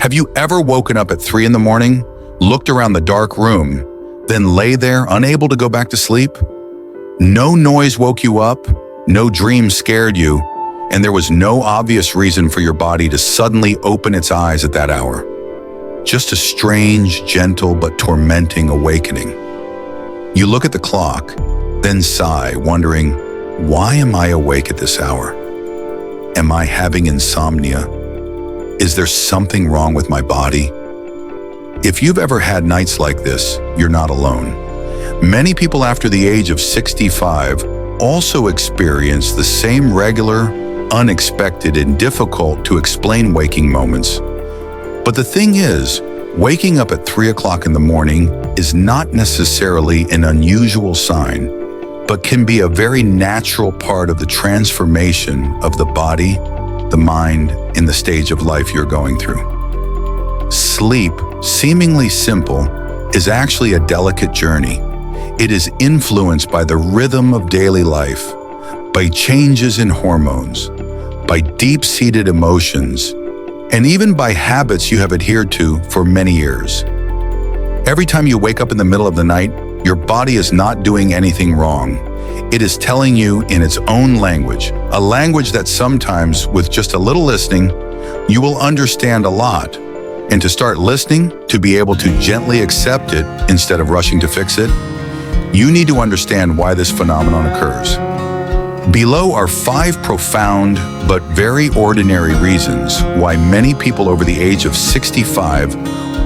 Have you ever woken up at 3 in the morning, looked around the dark room, then lay there unable to go back to sleep? No noise woke you up, no dream scared you, and there was no obvious reason for your body to suddenly open its eyes at that hour. Just a strange, gentle, but tormenting awakening. You look at the clock, then sigh, wondering, why am I awake at this hour? Am I having insomnia? Is there something wrong with my body? If you've ever had nights like this, you're not alone. Many people after the age of 65 also experience the same regular, unexpected, and difficult to explain waking moments. But the thing is, waking up at 3 o'clock in the morning is not necessarily an unusual sign, but can be a very natural part of the transformation of the body, the mind, and the stage of life you're going through. Sleep, seemingly simple, is actually a delicate journey. It is influenced by the rhythm of daily life, by changes in hormones, by deep-seated emotions, and even by habits you have adhered to for many years. Every time you wake up in the middle of the night, your body is not doing anything wrong. It is telling you in its own language, a language that sometimes, with just a little listening, you will understand a lot. And to start listening, to be able to gently accept it instead of rushing to fix it, you need to understand why this phenomenon occurs. Below are 5 profound but very ordinary reasons why many people over the age of 65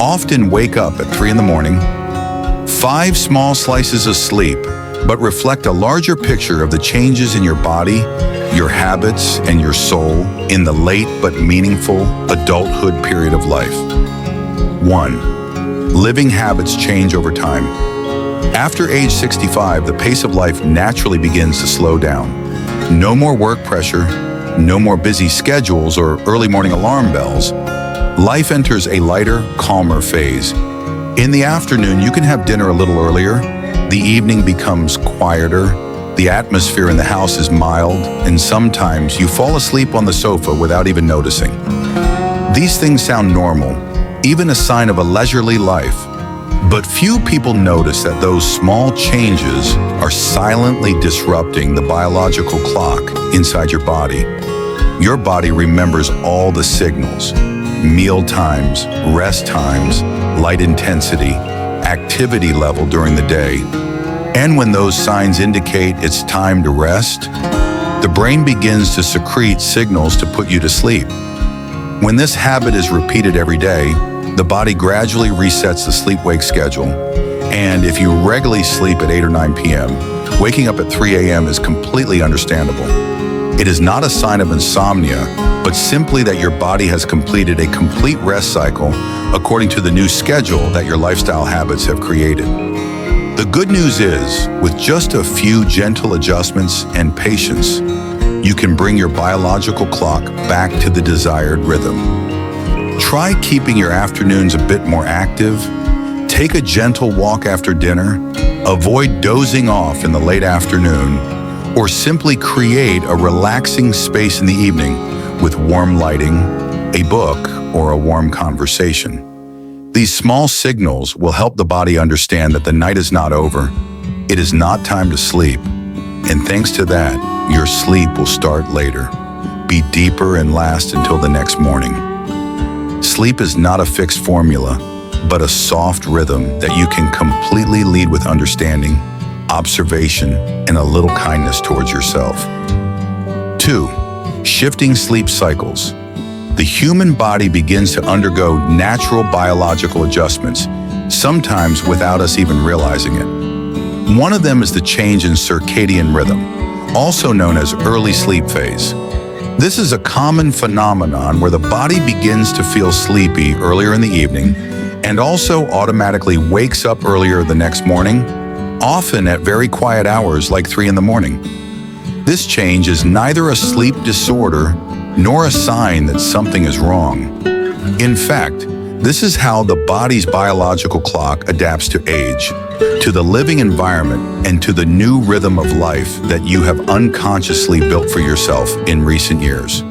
often wake up at 3 in the morning. 5 small slices of sleep, but reflect a larger picture of the changes in your body, your habits, and your soul in the late but meaningful adulthood period of life. 1. Living habits change over time. After age 65, the pace of life naturally begins to slow down. No more work pressure, no more busy schedules or early morning alarm bells. Life enters a lighter, calmer phase. In the afternoon, you can have dinner a little earlier. The evening becomes quieter. The atmosphere in the house is mild, and sometimes you fall asleep on the sofa without even noticing. These things sound normal, even a sign of a leisurely life. But few people notice that those small changes are silently disrupting the biological clock inside your body. Your body remembers all the signals: meal times, rest times, light intensity, activity level during the day. And when those signs indicate it's time to rest, the brain begins to secrete signals to put you to sleep. When this habit is repeated every day, the body gradually resets the sleep-wake schedule. And if you regularly sleep at 8 or 9 p.m., waking up at 3 a.m. is completely understandable. It is not a sign of insomnia, but simply that your body has completed a complete rest cycle according to the new schedule that your lifestyle habits have created. The good news is, with just a few gentle adjustments and patience, you can bring your biological clock back to the desired rhythm. Try keeping your afternoons a bit more active. Take a gentle walk after dinner. Avoid dozing off in the late afternoon, or simply create a relaxing space in the evening with warm lighting, a book, or a warm conversation. These small signals will help the body understand that the night is not over. It is not time to sleep. And thanks to that, your sleep will start later, be deeper, and last until the next morning. Sleep is not a fixed formula, but a soft rhythm that you can completely lead with understanding, observation, and a little kindness towards yourself. 2. Shifting sleep cycles. The human body begins to undergo natural biological adjustments, sometimes without us even realizing it. One of them is the change in circadian rhythm, also known as early sleep phase. This is a common phenomenon where the body begins to feel sleepy earlier in the evening and also automatically wakes up earlier the next morning, often at very quiet hours like 3 in the morning. This change is neither a sleep disorder nor a sign that something is wrong. In fact, this is how the body's biological clock adapts to age, to the living environment, and to the new rhythm of life that you have unconsciously built for yourself in recent years.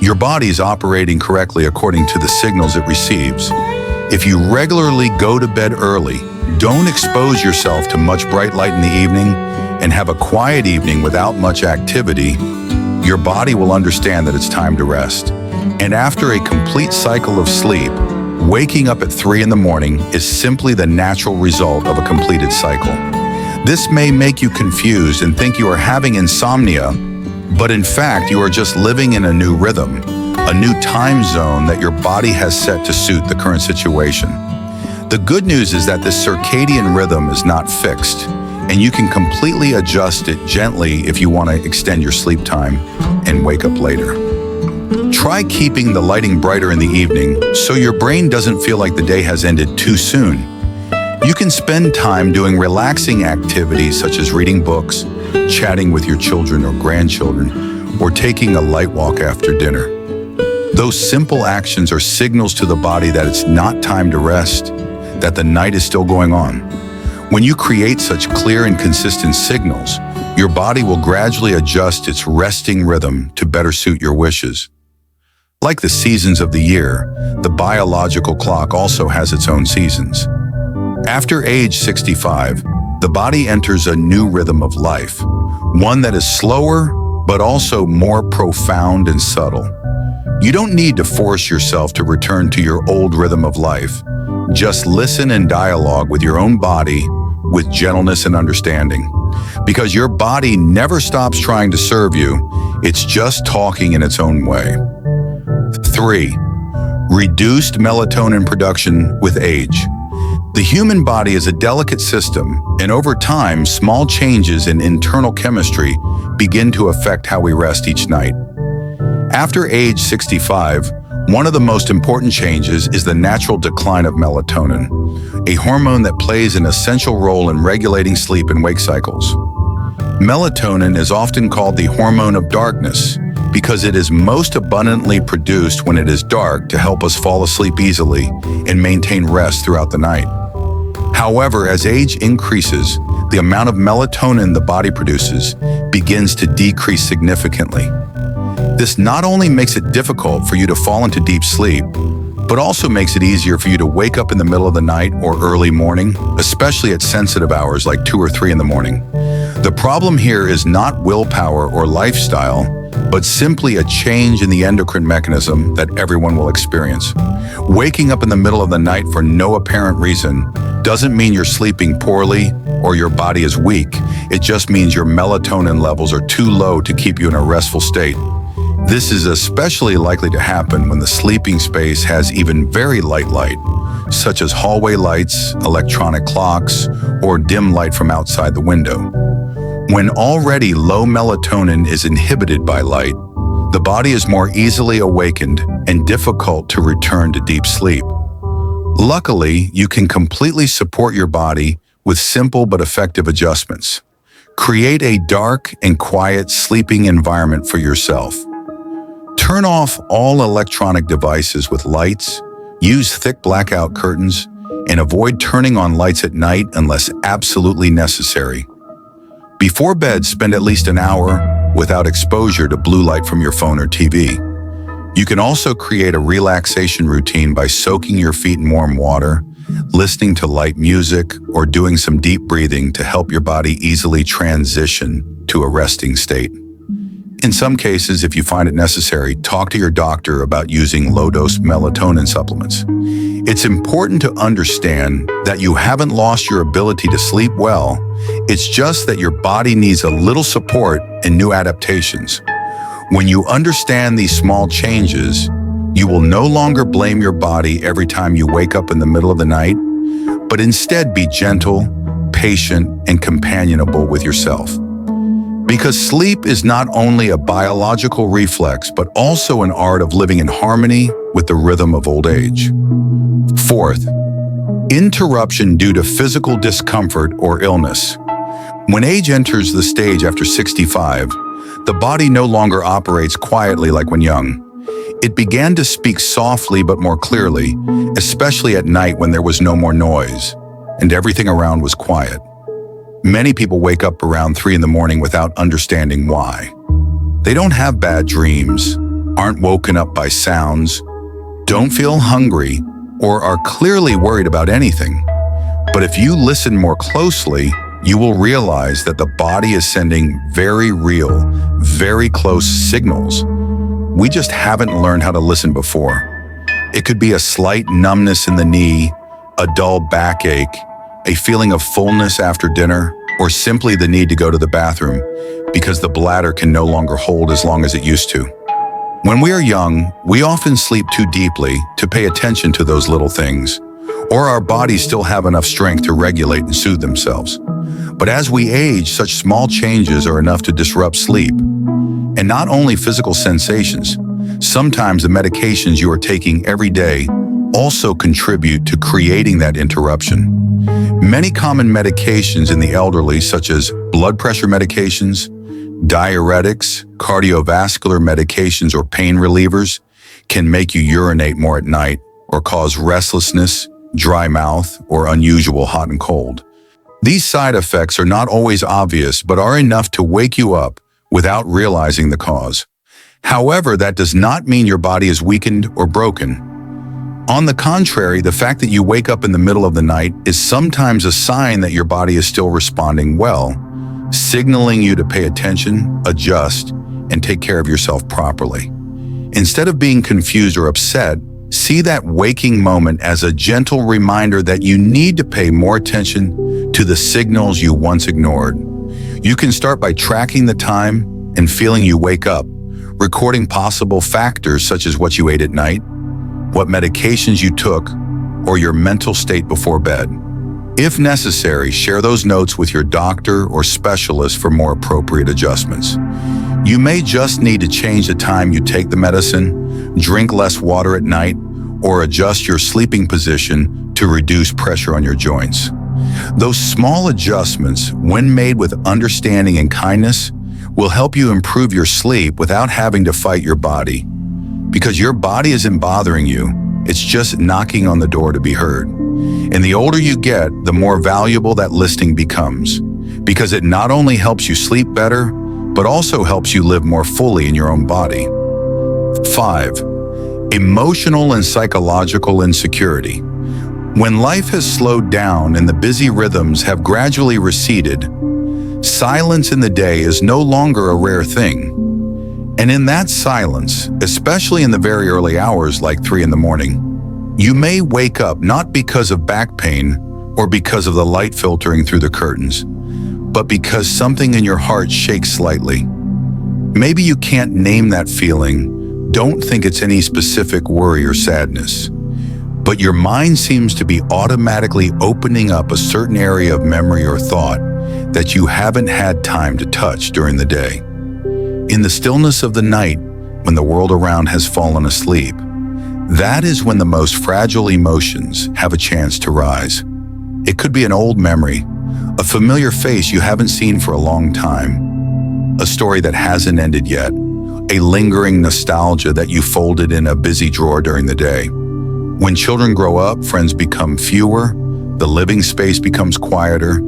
Your body is operating correctly according to the signals it receives. If you regularly go to bed early, don't expose yourself to much bright light in the evening, and have a quiet evening without much activity, your body will understand that it's time to rest. And after a complete cycle of sleep, waking up at 3 in the morning is simply the natural result of a completed cycle. This may make you confused and think you are having insomnia, but in fact, you are just living in a new rhythm, a new time zone that your body has set to suit the current situation. The good news is that this circadian rhythm is not fixed, and you can completely adjust it gently if you want to extend your sleep time and wake up later. Try keeping the lighting brighter in the evening so your brain doesn't feel like the day has ended too soon. You can spend time doing relaxing activities such as reading books, chatting with your children or grandchildren, or taking a light walk after dinner. Those simple actions are signals to the body that it's not time to rest, that the night is still going on. When you create such clear and consistent signals, your body will gradually adjust its resting rhythm to better suit your wishes. Like the seasons of the year, the biological clock also has its own seasons. After age 65, the body enters a new rhythm of life, one that is slower, but also more profound and subtle. You don't need to force yourself to return to your old rhythm of life. Just listen and dialogue with your own body with gentleness and understanding. Because your body never stops trying to serve you, it's just talking in its own way. 3. Reduced melatonin production with age. The human body is a delicate system, and over time, small changes in internal chemistry begin to affect how we rest each night. After age 65, one of the most important changes is the natural decline of melatonin, a hormone that plays an essential role in regulating sleep and wake cycles. Melatonin is often called the hormone of darkness because it is most abundantly produced when it is dark to help us fall asleep easily and maintain rest throughout the night. However, as age increases, the amount of melatonin the body produces begins to decrease significantly. This not only makes it difficult for you to fall into deep sleep, but also makes it easier for you to wake up in the middle of the night or early morning, especially at sensitive hours like 2 or 3 in the morning. The problem here is not willpower or lifestyle, but simply a change in the endocrine mechanism that everyone will experience. Waking up in the middle of the night for no apparent reason doesn't mean you're sleeping poorly or your body is weak. It just means your melatonin levels are too low to keep you in a restful state. This is especially likely to happen when the sleeping space has even very light light, such as hallway lights, electronic clocks, or dim light from outside the window. When already low melatonin is inhibited by light, the body is more easily awakened and difficult to return to deep sleep. Luckily, you can completely support your body with simple but effective adjustments. Create a dark and quiet sleeping environment for yourself. Turn off all electronic devices with lights, use thick blackout curtains, and avoid turning on lights at night unless absolutely necessary. Before bed, spend at least an hour without exposure to blue light from your phone or TV. You can also create a relaxation routine by soaking your feet in warm water, listening to light music, or doing some deep breathing to help your body easily transition to a resting state. In some cases, if you find it necessary, talk to your doctor about using low-dose melatonin supplements. It's important to understand that you haven't lost your ability to sleep well. It's just that your body needs a little support and new adaptations. When you understand these small changes, you will no longer blame your body every time you wake up in the middle of the night, but instead be gentle, patient, and companionable with yourself. Because sleep is not only a biological reflex, but also an art of living in harmony with the rhythm of old age. 4th, interruption due to physical discomfort or illness. When age enters the stage after 65, the body no longer operates quietly like when young. It began to speak softly but more clearly, especially at night when there was no more noise and everything around was quiet. Many people wake up around 3 in the morning without understanding why. They don't have bad dreams, aren't woken up by sounds, don't feel hungry, or are clearly worried about anything. But if you listen more closely, you will realize that the body is sending very real, very close signals. We just haven't learned how to listen before. It could be a slight numbness in the knee, a dull backache, a feeling of fullness after dinner, or simply the need to go to the bathroom because the bladder can no longer hold as long as it used to. When we are young, we often sleep too deeply to pay attention to those little things, or our bodies still have enough strength to regulate and soothe themselves. But as we age, such small changes are enough to disrupt sleep. And not only physical sensations, sometimes the medications you are taking every day also contribute to creating that interruption. Many common medications in the elderly, such as blood pressure medications, diuretics, cardiovascular medications, or pain relievers, can make you urinate more at night or cause restlessness, dry mouth, or unusual hot and cold. These side effects are not always obvious, but are enough to wake you up without realizing the cause. However, that does not mean your body is weakened or broken. On the contrary, the fact that you wake up in the middle of the night is sometimes a sign that your body is still responding well, signaling you to pay attention, adjust, and take care of yourself properly. Instead of being confused or upset, see that waking moment as a gentle reminder that you need to pay more attention to the signals you once ignored. You can start by tracking the time and feeling you wake up, recording possible factors such as what you ate at night, what medications you took, or your mental state before bed. If necessary, share those notes with your doctor or specialist for more appropriate adjustments. You may just need to change the time you take the medicine, drink less water at night, or adjust your sleeping position to reduce pressure on your joints. Those small adjustments, when made with understanding and kindness, will help you improve your sleep without having to fight your body. Because your body isn't bothering you, it's just knocking on the door to be heard. And the older you get, the more valuable that listening becomes, because it not only helps you sleep better, but also helps you live more fully in your own body. 5. Emotional and psychological insecurity. When life has slowed down and the busy rhythms have gradually receded, silence in the day is no longer a rare thing. And in that silence, especially in the very early hours like 3 a.m, you may wake up not because of back pain or because of the light filtering through the curtains, but because something in your heart shakes slightly. Maybe you can't name that feeling, don't think it's any specific worry or sadness, but your mind seems to be automatically opening up a certain area of memory or thought that you haven't had time to touch during the day. In the stillness of the night, when the world around has fallen asleep, that is when the most fragile emotions have a chance to rise. It could be an old memory, a familiar face you haven't seen for a long time, a story that hasn't ended yet, a lingering nostalgia that you folded in a busy drawer during the day. When children grow up, friends become fewer, the living space becomes quieter,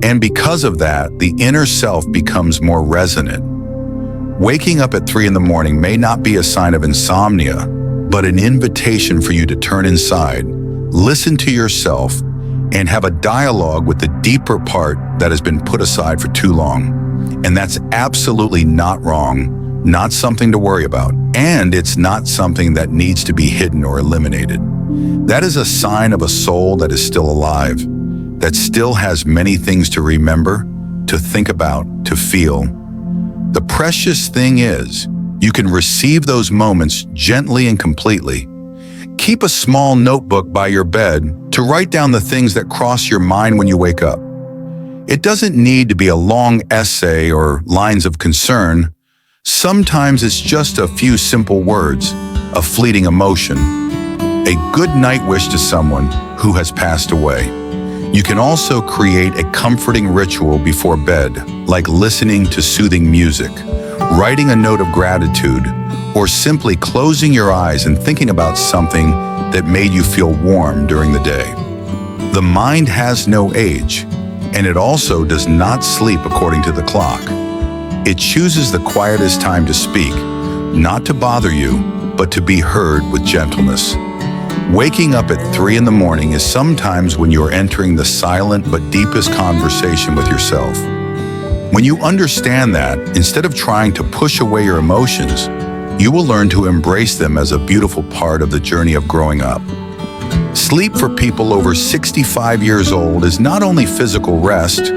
and because of that, the inner self becomes more resonant. Waking up at 3 a.m. may not be a sign of insomnia, but an invitation for you to turn inside, listen to yourself, and have a dialogue with the deeper part that has been put aside for too long. And that's absolutely not wrong, not something to worry about, and it's not something that needs to be hidden or eliminated. That is a sign of a soul that is still alive, that still has many things to remember, to think about, to feel. The precious thing is, you can receive those moments gently and completely. Keep a small notebook by your bed to write down the things that cross your mind when you wake up. It doesn't need to be a long essay or lines of concern. Sometimes it's just a few simple words, a fleeting emotion, a good night wish to someone who has passed away. You can also create a comforting ritual before bed, like listening to soothing music, writing a note of gratitude, or simply closing your eyes and thinking about something that made you feel warm during the day. The mind has no age, and it also does not sleep according to the clock. It chooses the quietest time to speak, not to bother you, but to be heard with gentleness. Waking up at 3 in the morning is sometimes when you're entering the silent but deepest conversation with yourself. When you understand that, instead of trying to push away your emotions, you will learn to embrace them as a beautiful part of the journey of growing up. Sleep for people over 65 years old is not only physical rest,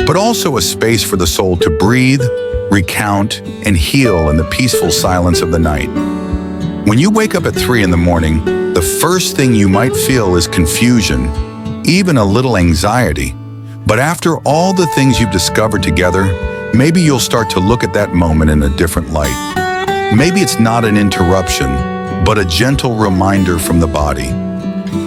but also a space for the soul to breathe, recount, and heal in the peaceful silence of the night. When you wake up at 3 in the morning, the first thing you might feel is confusion, even a little anxiety. But after all the things you've discovered together, maybe you'll start to look at that moment in a different light. Maybe it's not an interruption, but a gentle reminder from the body.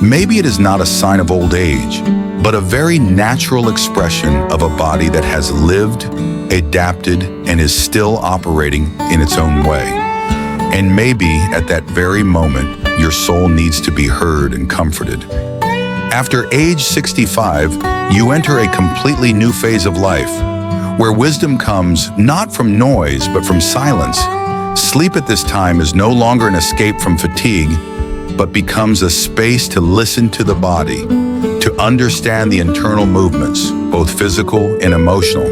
Maybe it is not a sign of old age, but a very natural expression of a body that has lived, adapted, and is still operating in its own way. And maybe at that very moment, your soul needs to be heard and comforted. After age 65, you enter a completely new phase of life, where wisdom comes not from noise, but from silence. Sleep at this time is no longer an escape from fatigue, but becomes a space to listen to the body, to understand the internal movements, both physical and emotional.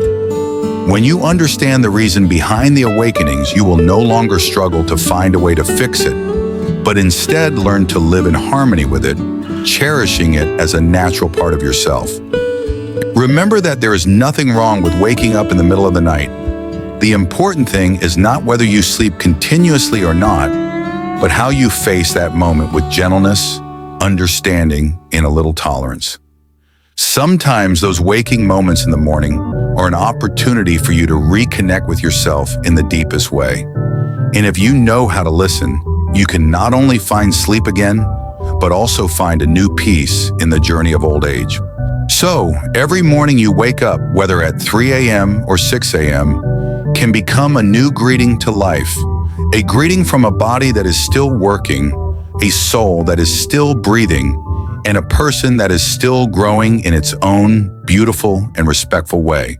When you understand the reason behind the awakenings, you will no longer struggle to find a way to fix it, but instead learn to live in harmony with it, cherishing it as a natural part of yourself. Remember that there is nothing wrong with waking up in the middle of the night. The important thing is not whether you sleep continuously or not, but how you face that moment with gentleness, understanding, and a little tolerance. Sometimes those waking moments in the morning are an opportunity for you to reconnect with yourself in the deepest way. And if you know how to listen, you can not only find sleep again, but also find a new peace in the journey of old age. So, every morning you wake up, whether at 3 a.m. or 6 a.m., can become a new greeting to life, a greeting from a body that is still working, a soul that is still breathing, and a person that is still growing in its own beautiful and respectful way.